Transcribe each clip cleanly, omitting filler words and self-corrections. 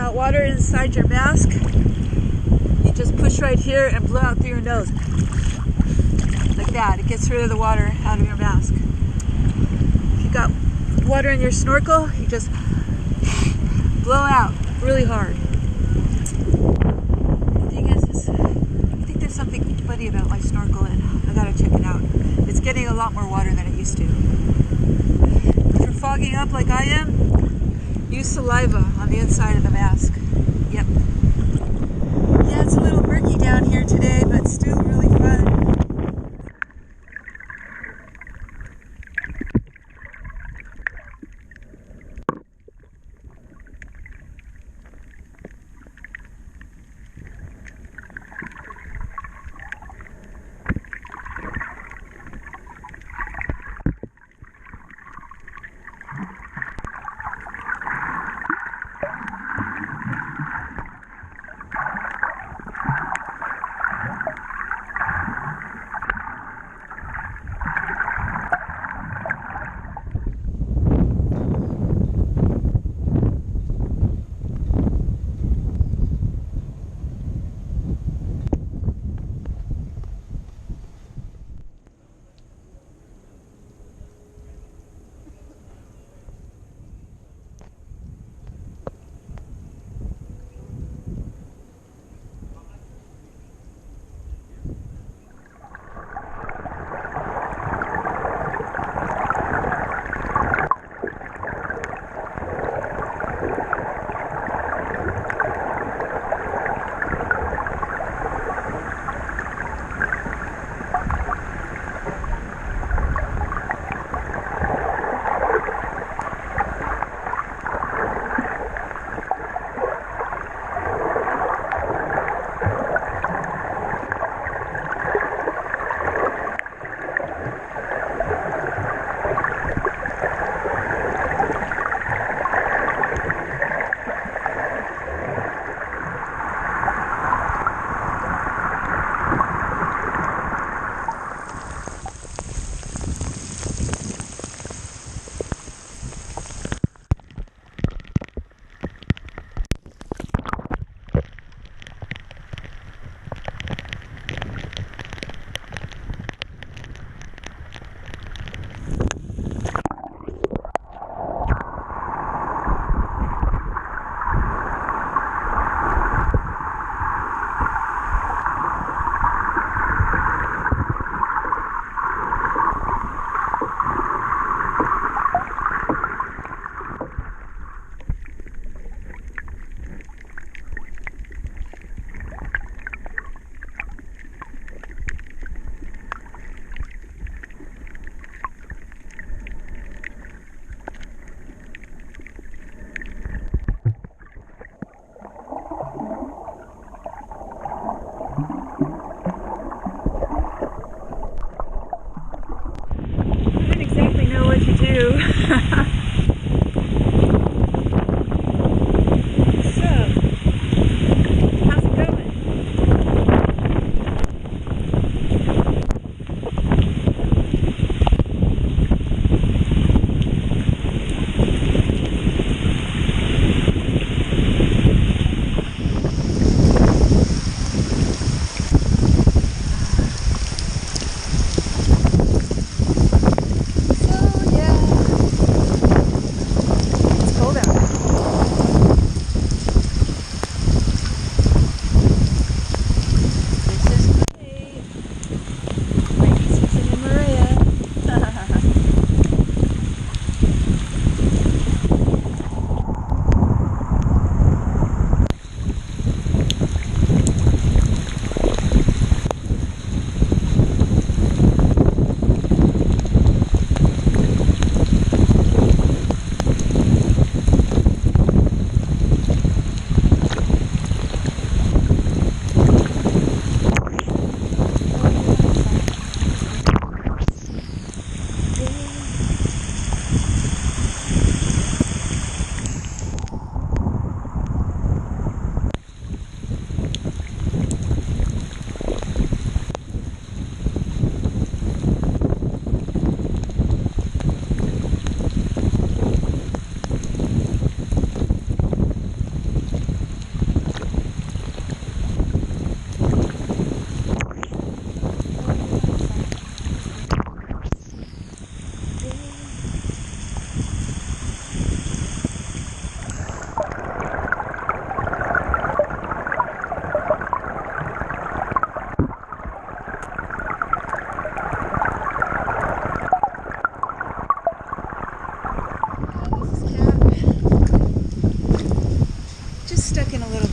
got water inside your mask, you just push right here and blow out through your nose. Like that. It gets rid of the water out of your mask. If you got water in your snorkel, you just blow out really hard. The thing is, I think there's something funny about my snorkel, and I gotta check it out. It's getting a lot more water than it used to. If you're fogging up like I am, use saliva on the inside of the mask. Yep. Yeah, it's a little murky down here today, but still really fun.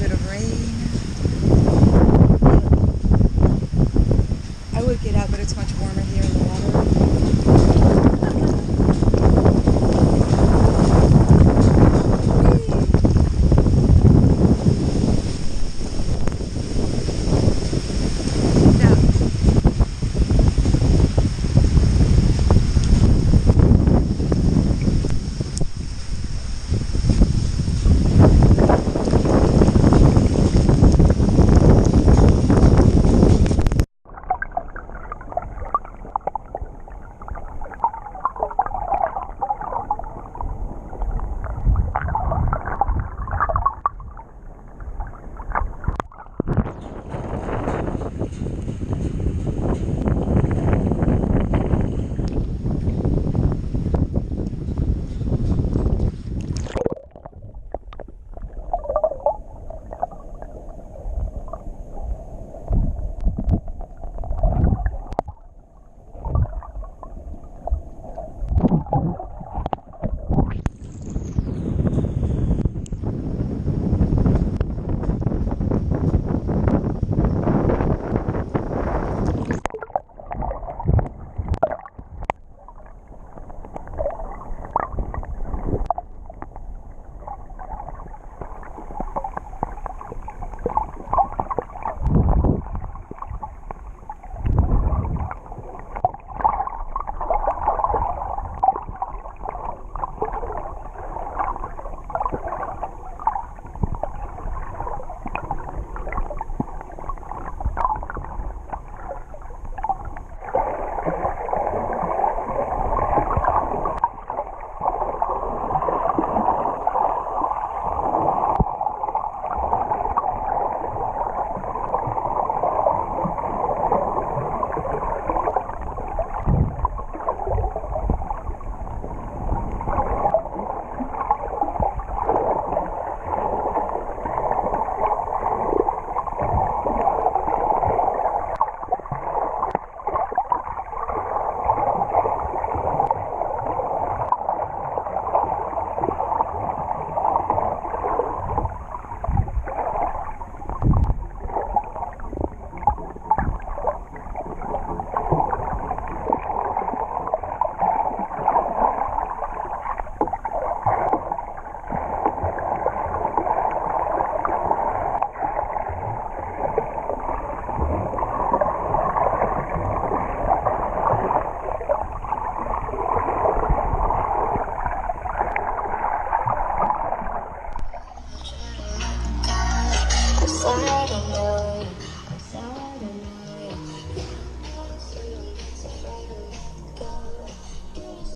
bit of rain. I would get out, but it's much warmer here in the water. Friday.